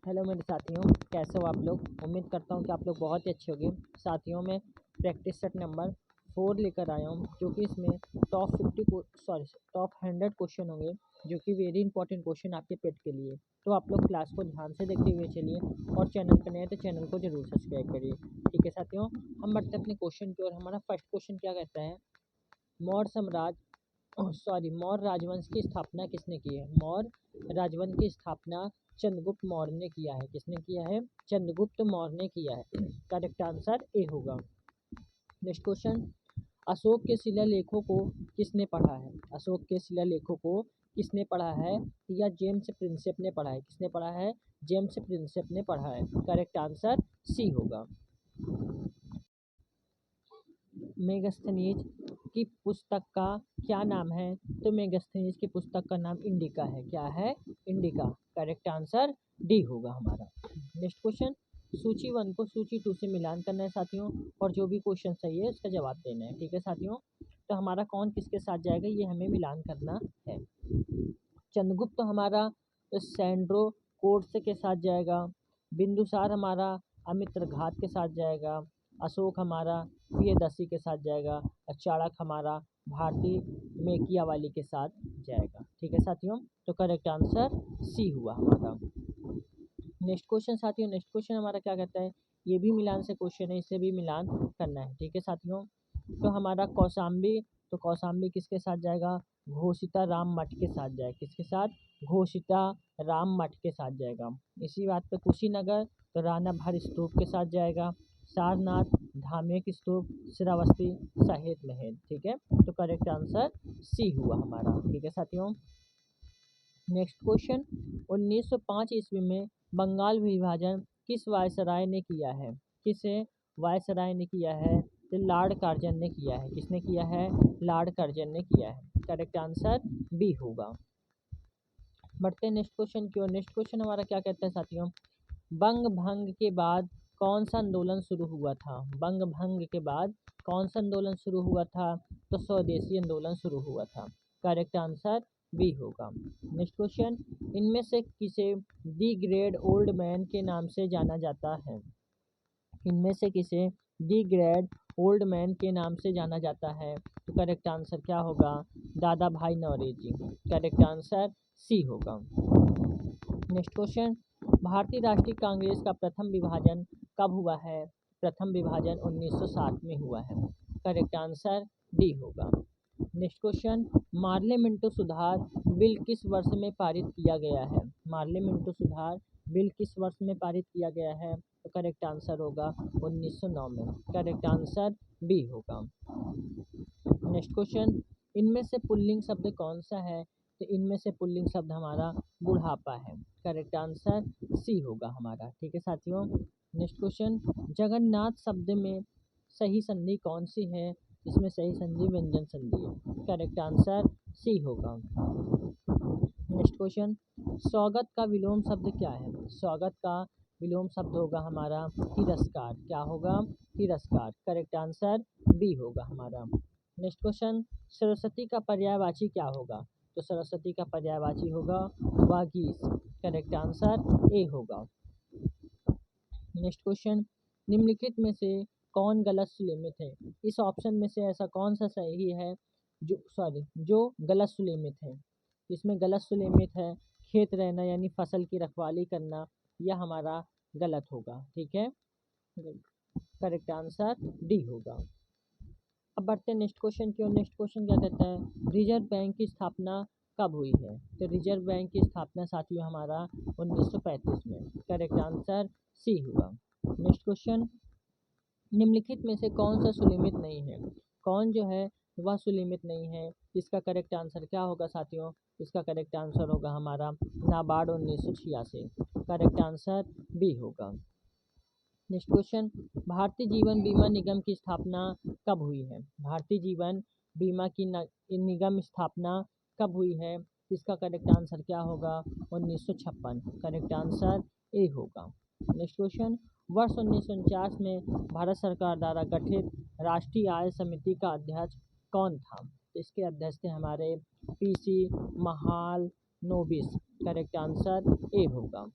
Hello मेरे साथियों, कैसे हो आप लोग। उम्मीद करता हूँ कि आप लोग बहुत ही अच्छे होंगे। साथियों, मैं प्रैक्टिस सेट नंबर 4 लेकर आया हूँ, जो कि इसमें टॉप 100 क्वेश्चन होंगे, जो कि वेरी इंपॉर्टेंट क्वेश्चन आपके पेट के लिए। तो आप लोग क्लास को ध्यान से देखते हुए चलिए, और चैनल पर नए तो चैनल को जरूर सब्सक्राइब करिए। ठीक है साथियों, हम बढ़ते अपने क्वेश्चन की ओर। हमारा फर्स्ट क्वेश्चन क्या कहता है, मौर्य राजवंश की स्थापना किसने की है। मौर्य राजवंश की स्थापना चंद्रगुप्त मौर्य ने किया है। किसने किया है? चंद्रगुप्त मौर्य ने किया है। करेक्ट आंसर ए होगा। नेक्स्ट क्वेश्चन, अशोक के शिलालेखों को किसने पढ़ा है। अशोक के शिलालेखों को किसने पढ़ा है, या जेम्स प्रिंसेप ने पढ़ा है। किसने पढ़ा है? जेम्स प्रिंसेप ने पढ़ा है। करेक्ट आंसर सी होगा। मेगास्थनीज की पुस्तक का क्या नाम है। तो मेगास्थनीज की पुस्तक का नाम इंडिका है। क्या है? इंडिका। करेक्ट आंसर डी होगा हमारा। नेक्स्ट क्वेश्चन, सूची 1 को सूची 2 से मिलान करना है साथियों, और जो भी क्वेश्चन सही है उसका जवाब देना है। ठीक है साथियों, तो हमारा कौन किसके साथ जाएगा ये हमें मिलान करना है। चंद्रगुप्त हमारा सैंड्रो कोर्स के साथ जाएगा। बिंदुसार हमारा अमित्रघात के साथ जाएगा। अशोक हमारा प्रियदर्शी के साथ जाएगा। और चाणक्य हमारा भारती मेकियावाली के साथ जाएगा। ठीक है साथियों, तो करेक्ट आंसर सी हुआ हमारा। नेक्स्ट क्वेश्चन साथियों, नेक्स्ट क्वेश्चन हमारा क्या कहता है, ये भी मिलान से क्वेश्चन है, इसे भी मिलान करना है। ठीक है साथियों, तो हमारा कौशाम्बी, तो कौशाम्बी किसके साथ जाएगा? घोषिता राम मठ के साथ जाएगा। किसके साथ? घोषिता राम मठ के साथ जाएगा। इसी बात पे कुशीनगर, तो राणा भर स्तूप के साथ जाएगा। सारनाथ, धार्मिक स्तूप, श्रावस्ती, सहित महल। ठीक है, तो करेक्ट आंसर सी हुआ हमारा। ठीक है साथियों, नेक्स्ट क्वेश्चन, 1905 ईस्वी में बंगाल विभाजन किस वायसराय ने किया है। किस वायसराय ने किया है? तो लॉर्ड कार्जन ने किया है। किसने किया है? लॉर्ड कार्जन ने किया है। करेक्ट आंसर बी होगा। बढ़ते हैं नेक्स्ट क्वेश्चन की ओर। नेक्स्ट क्वेश्चन हमारा क्या कहता है साथियों, बंग भंग के बाद कौन सा आंदोलन शुरू हुआ था। बंग भंग के बाद कौन सा आंदोलन शुरू हुआ था? तो स्वदेशी आंदोलन शुरू हुआ था। करेक्ट आंसर बी होगा। नेक्स्ट क्वेश्चन, इनमें से किसे दी ग्रेट ओल्ड मैन के नाम से जाना जाता है। इनमें से किसे दी ग्रेट ओल्ड मैन के नाम से जाना जाता है। तो करेक्ट आंसर क्या होगा? दादा भाई नौरोजी। करेक्ट आंसर सी होगा। नेक्स्ट क्वेश्चन, भारतीय राष्ट्रीय कांग्रेस का प्रथम विभाजन कब हुआ है। प्रथम विभाजन 1907 में हुआ है। करेक्ट आंसर डी होगा। नेक्स्ट क्वेश्चन, मार्ले मिंटो सुधार बिल किस वर्ष में पारित किया गया है। मार्ले मिंटो सुधार बिल किस वर्ष में पारित किया गया है। तो करेक्ट आंसर होगा 1909 में। करेक्ट आंसर बी होगा। नेक्स्ट क्वेश्चन, इनमें से पुल्लिंग शब्द कौन सा है। तो इनमें से पुल्लिंग शब्द हमारा बुढ़ापा है। करेक्ट आंसर सी होगा हमारा। ठीक है साथियों, नेक्स्ट क्वेश्चन, जगन्नाथ शब्द में सही संधि कौन सी है। इसमें सही संधि व्यंजन संधि है। करेक्ट आंसर सी होगा। नेक्स्ट क्वेश्चन, स्वागत का विलोम शब्द क्या है। स्वागत का विलोम शब्द होगा हमारा तिरस्कार। क्या होगा? तिरस्कार। करेक्ट आंसर बी होगा हमारा। नेक्स्ट क्वेश्चन, सरस्वती का पर्यायवाची क्या होगा। तो सरस्वती का पर्यायवाची होगा वागीश। करेक्ट आंसर ए होगा। नेक्स्ट क्वेश्चन, निम्नलिखित में से कौन गलत सुलेखित है। इस ऑप्शन में से ऐसा कौन सा सही है जो गलत सुलेखित है। इसमें गलत सुलेखित है खेत रहना, यानी फसल की रखवाली करना, यह हमारा गलत होगा। ठीक है, करेक्ट आंसर डी होगा। अब बढ़ते हैं नेक्स्ट क्वेश्चन की ओर। नेक्स्ट क्वेश्चन क्या कहता है, रिजर्व बैंक की स्थापना कब हुई है। तो रिजर्व बैंक की स्थापना साथियों हमारा 1935 में। करेक्ट आंसर सी हुआ। नेक्स्ट क्वेश्चन, निम्नलिखित में से कौन सा सुलिमित नहीं है। कौन जो है वह सुलिमित नहीं है। इसका करेक्ट आंसर क्या होगा साथियों? इसका करेक्ट आंसर होगा हमारा नाबार्ड 1986। करेक्ट आंसर बी होगा। नेक्स्ट क्वेश्चन, भारतीय जीवन बीमा निगम की स्थापना कब हुई है। भारतीय जीवन बीमा की निगम स्थापना कब हुई है। इसका करेक्ट आंसर क्या होगा? 1956। करेक्ट आंसर ए होगा। नेक्स्ट क्वेश्चन, वर्ष 1949 में भारत सरकार द्वारा गठित राष्ट्रीय आय समिति का अध्यक्ष कौन था। इसके अध्यक्ष थे हमारे PC Mahalanobis. Correct answer A होगा।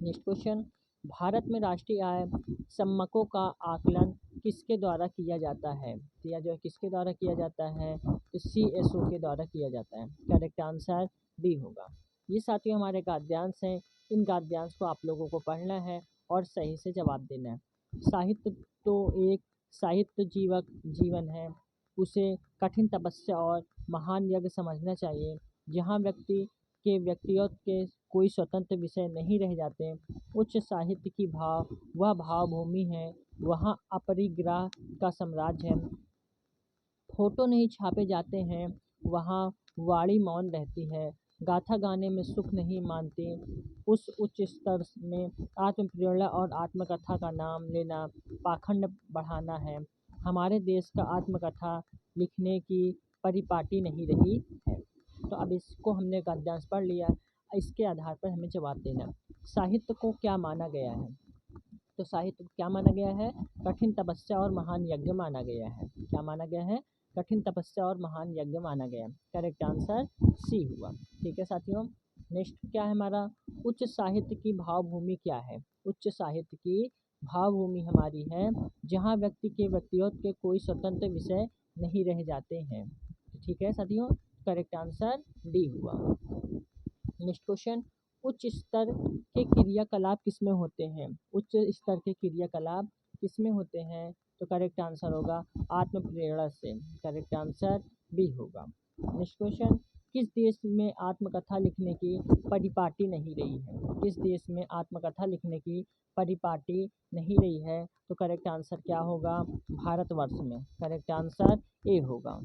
नेक्स्ट क्वेश्चन, भारत में राष्ट्रीय आय सम्मकों का आकलन किसके द्वारा किया जाता है? तो यह जो है किसके द्वारा किया जाता है? तो CSO के द्वारा किया जाता है। करेक्ट आंसर डी होगा। ये साथियों हमारे गद्यांश हैं। इन गद्यांश को आप लोगों को पढ़ना है और सही से जवाब देना है। साहित्य तो एक साहित्य जीवन है, उसे कठिन तपस्या और महान यज्ञ समझना चाहिए। जहाँ व्यक्ति के व्यक्तित्व के कोई स्वतंत्र विषय नहीं रह जाते। उच्च साहित्य की वह भावभूमि है, वहाँ अपरिग्रह का साम्राज्य है। फोटो नहीं छापे जाते हैं, वहाँ वाणी मौन रहती है। गाथा गाने में सुख नहीं मानते। उस उच्च स्तर में आत्मप्रेरणा और आत्मकथा का नाम लेना पाखंड बढ़ाना है। हमारे देश का आत्मकथा लिखने की परिपाटी नहीं रही है। तो अब इसको हमने गद्यांश पढ़ लिया, इसके आधार पर हमें जवाब देना। साहित्य को क्या माना गया है? तो साहित्य को क्या माना गया है? कठिन तपस्या और महान यज्ञ माना गया है। क्या माना गया है? कठिन तपस्या और महान यज्ञ माना गया। करेक्ट आंसर सी हुआ। ठीक है साथियों, नेक्स्ट क्या है हमारा? उच्च साहित्य की भावभूमि क्या है? उच्च साहित्य की भावभूमि हमारी है जहाँ व्यक्ति के व्यक्तित्व के कोई स्वतंत्र विषय नहीं रह जाते हैं। ठीक है साथियों, करेक्ट आंसर डी हुआ। नेक्स्ट क्वेश्चन, उच्च स्तर के क्रियाकलाप किसमें होते हैं? उच्च स्तर के क्रियाकलाप किसमें होते हैं? तो करेक्ट आंसर होगा आत्मप्रेरणा से। करेक्ट आंसर बी होगा। नेक्स्ट क्वेश्चन, किस देश में आत्मकथा लिखने की परिपाटी नहीं रही है? किस देश में आत्मकथा लिखने की परिपाटी नहीं रही है? तो करेक्ट आंसर क्या होगा? भारतवर्ष में। करेक्ट आंसर ए होगा।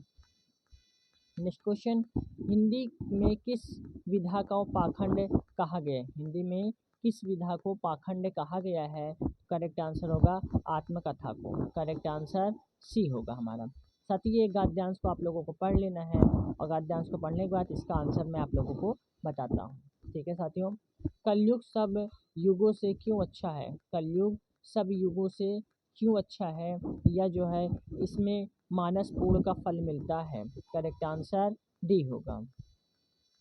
नेक्स्ट क्वेश्चन, हिंदी में किस विधा को पाखंड कहा गया है? हिंदी में किस विधा को पाखंड कहा गया है? करेक्ट आंसर होगा आत्मकथा को। करेक्ट आंसर सी होगा हमारा। साथ ही ये गद्यांश को आप लोगों को पढ़ लेना है और गद्यांश को पढ़ने के बाद इसका आंसर मैं आप लोगों को बताता हूँ। ठीक है साथियों, कलयुग सब युगों से क्यों अच्छा है? कलयुग सब युगों से क्यों अच्छा है? या जो है इसमें मानस पूर्ण का फल मिलता है। करेक्ट आंसर डी होगा।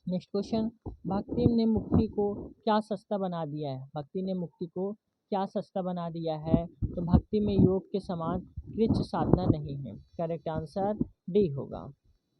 नेक्स्ट क्वेश्चन, भक्ति ने मुक्ति को क्या सस्ता बना दिया है? भक्ति ने मुक्ति को क्या सस्ता बना दिया है? तो भक्ति में योग के समान कृच्छ साधना नहीं है। करेक्ट आंसर डी होगा।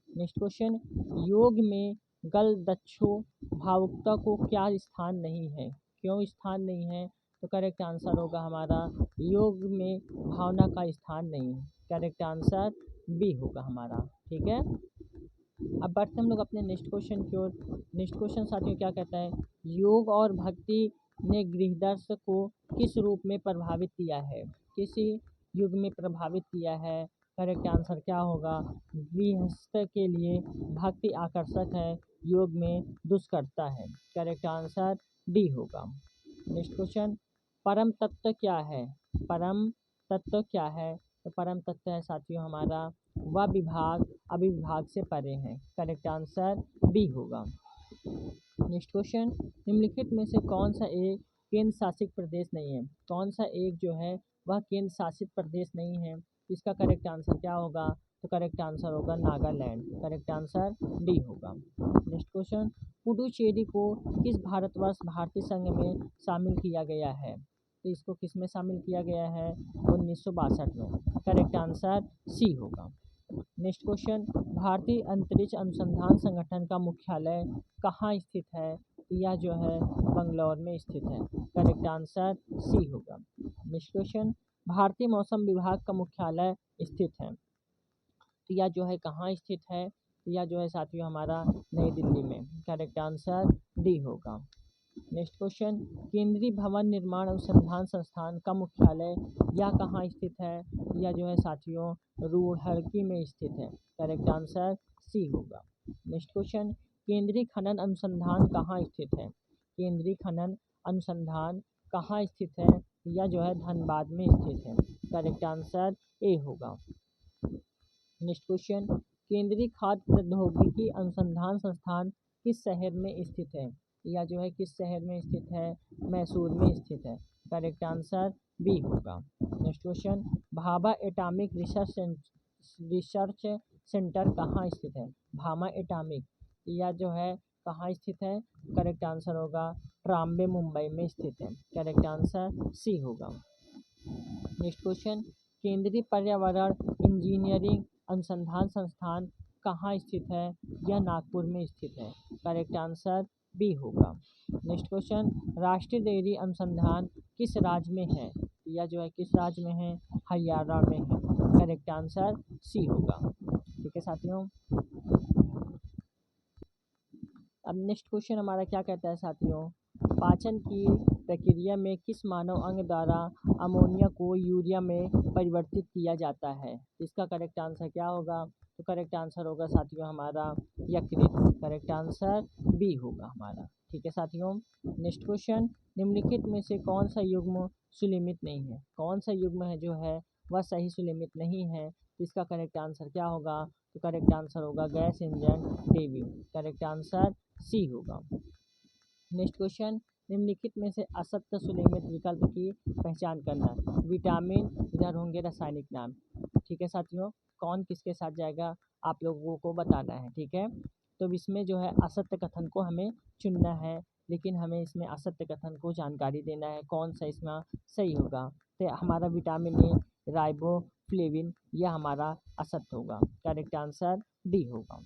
नेक्स्ट क्वेश्चन, योग में गल दक्षो भावुकता को क्या स्थान नहीं है? क्यों स्थान नहीं है? तो करेक्ट आंसर होगा हमारा योग में भावना का स्थान नहीं है। करेक्ट आंसर बी होगा हमारा। ठीक है, अब बढ़ते हम लोग अपने नेक्स्ट क्वेश्चन की ओर। नेक्स्ट क्वेश्चन साथियों क्या कहता है? योग और भक्ति ने गृहदर्श को किस रूप में प्रभावित किया है? किसी युग में प्रभावित किया है? करेक्ट आंसर क्या होगा? गृहस्थ के लिए भक्ति आकर्षक है, योग में दुष्करता है। करेक्ट आंसर डी होगा। नेक्स्ट क्वेश्चन, परम तत्व क्या है? परम तत्व क्या है? तो परम तत्व है साथियों हमारा वह विभाग अभिविभाग से परे हैं। करेक्ट आंसर बी होगा। नेक्स्ट क्वेश्चन, निम्नलिखित में से कौन सा एक केंद्र शासित प्रदेश नहीं है? कौन सा एक जो है वह केंद्र शासित प्रदेश नहीं है? इसका करेक्ट आंसर क्या होगा? तो करेक्ट आंसर होगा नागालैंड। करेक्ट आंसर डी होगा। नेक्स्ट क्वेश्चन, पुडुचेरी को किस भारतवर्ष भारतीय संघ में शामिल किया गया है? तो इसको किस में शामिल किया गया है? 1962 में। करेक्ट आंसर सी होगा। नेक्स्ट क्वेश्चन, भारतीय अंतरिक्ष अनुसंधान संगठन का मुख्यालय कहाँ स्थित है? यह जो है बंगलौर में स्थित है। करेक्ट आंसर सी होगा। नेक्स्ट क्वेश्चन, भारतीय मौसम विभाग का मुख्यालय स्थित है, तो यह जो है कहाँ स्थित है? यह जो है साथियों हमारा नई दिल्ली में। करेक्ट आंसर डी होगा। नेक्स्ट क्वेश्चन, केंद्रीय भवन निर्माण अनुसंधान संस्थान का मुख्यालय यह कहाँ स्थित है? यह जो है साथियों रूड़की में स्थित है। करेक्ट आंसर सी होगा। नेक्स्ट क्वेश्चन, केंद्रीय खनन अनुसंधान कहाँ स्थित है? केंद्रीय खनन अनुसंधान कहाँ स्थित है? यह जो है धनबाद में स्थित है। करेक्ट आंसर ए होगा। नेक्स्ट क्वेश्चन, केंद्रीय खाद्य प्रौद्योगिकी अनुसंधान संस्थान किस शहर में स्थित है? यह जो है किस शहर में स्थित है? मैसूर में स्थित है। करेक्ट आंसर बी होगा। Next question, Bhabha atomic research centre कहाँ स्थित है? भाभा एटॉमिक, यह जो है कहाँ स्थित है? करेक्ट आंसर होगा ट्राम्बे मुंबई में स्थित है। करेक्ट आंसर सी होगा। नेक्स्ट क्वेश्चन, केंद्रीय पर्यावरण इंजीनियरिंग अनुसंधान संस्थान कहाँ स्थित है? यह नागपुर में स्थित है। करेक्ट आंसर बी होगा। नेक्स्ट क्वेश्चन, राष्ट्रीय डेयरी अनुसंधान किस राज्य में है? यह जो है किस राज्य में है? हरियाणा में है। करेक्ट आंसर सी होगा। ठीक है साथियों। अब नेक्स्ट क्वेश्चन हमारा क्या कहता है साथियों, पाचन की प्रक्रिया में किस मानव अंग द्वारा अमोनिया को यूरिया में परिवर्तित किया जाता है? इसका करेक्ट आंसर क्या होगा? तो करेक्ट आंसर होगा साथियों हमारा यकृत। करेक्ट आंसर बी होगा हमारा। ठीक है साथियों। नेक्स्ट क्वेश्चन, निम्नलिखित में से कौन सा युग्म सुलिमित नहीं है? कौन सा युग्म है जो है वह सही सुलिमित नहीं है? इसका करेक्ट आंसर क्या होगा? तो करेक्ट आंसर होगा gas engine debut. Correct answer C होगा। नेक्स्ट क्वेश्चन, निम्नलिखित में से असत्य सुलेमित विकल्प की पहचान करना। विटामिन, इधर होंगे रासायनिक नाम। ठीक है साथियों, कौन किसके साथ जाएगा आप लोगों को बताना है। ठीक है, तो इसमें जो है असत्य कथन को हमें चुनना है, लेकिन हमें इसमें असत्य कथन को जानकारी देना है कौन सा इसमें सही होगा। तो हमारा विटामिन ए, राइबोफ्लेविन, यह हमारा असत्य होगा। करेक्ट आंसर डी होगा।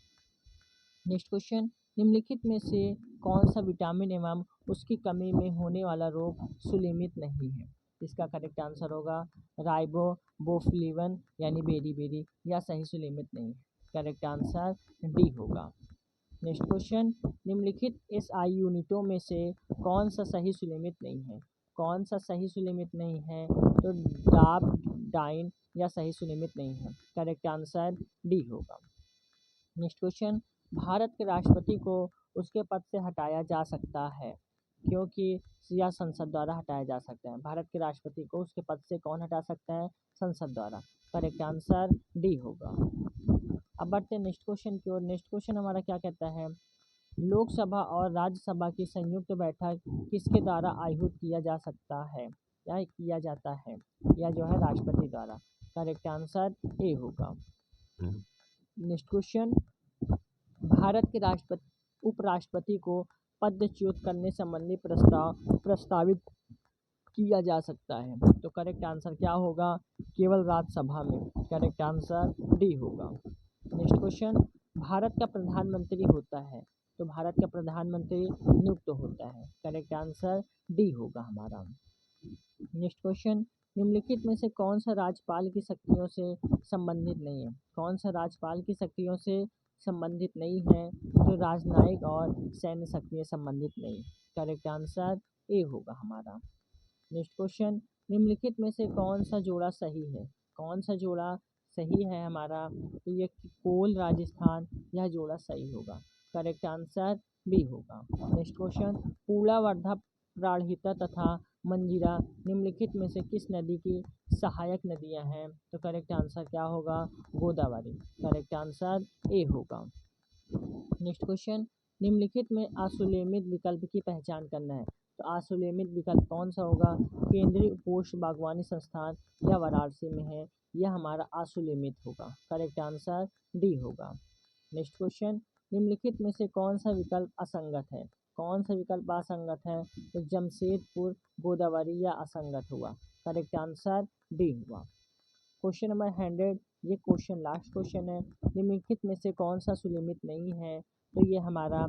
नेक्स्ट क्वेश्चन, निम्नलिखित में से कौन सा विटामिन एवं उसकी कमी में होने वाला रोग सुलिमित नहीं है? इसका करेक्ट आंसर होगा राइबोफ्लेविन यानी बेरी, या सही सुलिमित नहीं है। करेक्ट आंसर डी होगा। नेक्स्ट क्वेश्चन, निम्नलिखित एसआई यूनिटों में से कौन सा सही सुलिमित नहीं है? कौन सा सही सुलिमित नहीं है? तो डाब, डाइन, या सही सुलिमित नहीं है। करेक्ट आंसर डी होगा। नेक्स्ट क्वेश्चन, भारत के राष्ट्रपति को उसके पद से हटाया जा सकता है क्योंकि या संसद द्वारा हटाया जा सकता है? भारत के राष्ट्रपति को उसके पद से कौन हटा सकता है? संसद द्वारा। करेक्ट आंसर डी होगा। अब बढ़ते हैं नेक्स्ट क्वेश्चन की ओर। नेक्स्ट क्वेश्चन हमारा क्या कहता है, लोकसभा और राज्यसभा की संयुक्त बैठक किसके द्वारा आयोजित किया जा सकता है या किया जाता है? या जो है राष्ट्रपति द्वारा। करेक्ट आंसर ए होगा। नेक्स्ट क्वेश्चन, भारत के राष्ट्रपति उपराष्ट्रपति को पदच्युत करने संबंधी प्रस्ताव प्रस्तावित किया जा सकता है? तो करेक्ट आंसर क्या होगा? केवल राज्यसभा में। करेक्ट आंसर डी होगा। नेक्स्ट क्वेश्चन, भारत का प्रधानमंत्री होता है, तो भारत का प्रधानमंत्री नियुक्त होता है। करेक्ट आंसर डी होगा हमारा। नेक्स्ट क्वेश्चन, निम्नलिखित में से कौन सा राज्यपाल की शक्तियों से संबंधित नहीं है? कौन सा राज्यपाल की शक्तियों से संबंधित नहीं है? तो राजनयिक और सैन्य शक्तियाँ संबंधित नहीं। करेक्ट आंसर ए होगा हमारा। नेक्स्ट क्वेश्चन, निम्नलिखित में से कौन सा जोड़ा सही है? कौन सा जोड़ा सही है हमारा? तो ये कोल राजस्थान, यह जोड़ा सही होगा। करेक्ट आंसर बी होगा। नेक्स्ट क्वेश्चन, पूर्णावर्धा, प्राणहिता तथा मंजीरा निम्नलिखित में से किस नदी की सहायक नदियां हैं? तो करेक्ट आंसर क्या होगा? गोदावरी। करेक्ट आंसर ए होगा। नेक्स्ट क्वेश्चन, निम्नलिखित में असुलेमित विकल्प की पहचान करना है। तो असुलेमित विकल्प कौन सा होगा? केंद्रीय पोस्ट बागवानी संस्थान या वाराणसी में है, यह हमारा असुलेमित होगा। करेक्ट आंसर डी होगा। नेक्स्ट क्वेश्चन, निम्नलिखित में से कौन सा विकल्प असंगत है? कौन सा विकल्प असंगत है? तो जमशेदपुर, गोदावरी, या असंगत हुआ। करेक्ट आंसर डी हुआ। क्वेश्चन नंबर 100, ये क्वेश्चन लास्ट क्वेश्चन है। निम्नलिखित में से कौन सा सुलेमित नहीं है? तो ये हमारा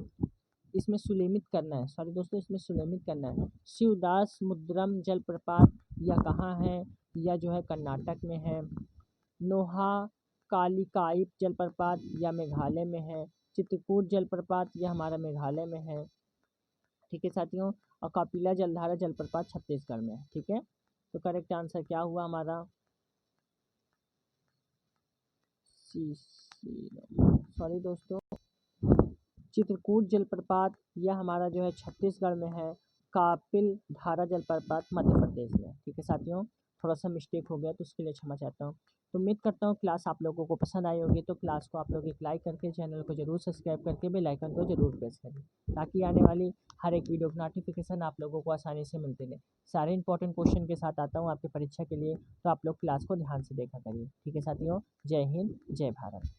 इसमें सुलेमित करना है, सॉरी दोस्तों, इसमें सुलेमित करना है। शिवदास मुद्रम जलप्रपात यह कहाँ है? यह जो है कर्नाटक में है। नोहा कालिकाइप जलप्रपात यह मेघालय में है। चित्रकूट जलप्रपात यह हमारा मेघालय में है। ठीक है साथियों, और कपिला जलधारा जलप्रपात छत्तीसगढ़ में है। ठीक है, तो करेक्ट आंसर क्या हुआ हमारा? सॉरी दोस्तों, चित्रकूट जलप्रपात यह हमारा जो है छत्तीसगढ़ में है। कपिल धारा जलप्रपात मध्य प्रदेश में। ठीक है साथियों, थोड़ा सा मिस्टेक हो गया तो उसके लिए क्षमा चाहता हूँ। तो उम्मीद करता हूँ क्लास आप लोगों को पसंद आई होगी। तो क्लास को आप लोग एक लाइक करके, चैनल को जरूर सब्सक्राइब करके बेल आइकन को जरूर प्रेस करें, ताकि आने वाली हर एक वीडियो का नोटिफिकेशन आप लोगों को आसानी से मिलते रहे। सारे इंपॉर्टेंट क्वेश्चन के साथ आता हूँ आपकी परीक्षा के लिए, तो आप लोग क्लास को ध्यान से देखा करिए। ठीक है साथियों, जय हिंद, जय भारत।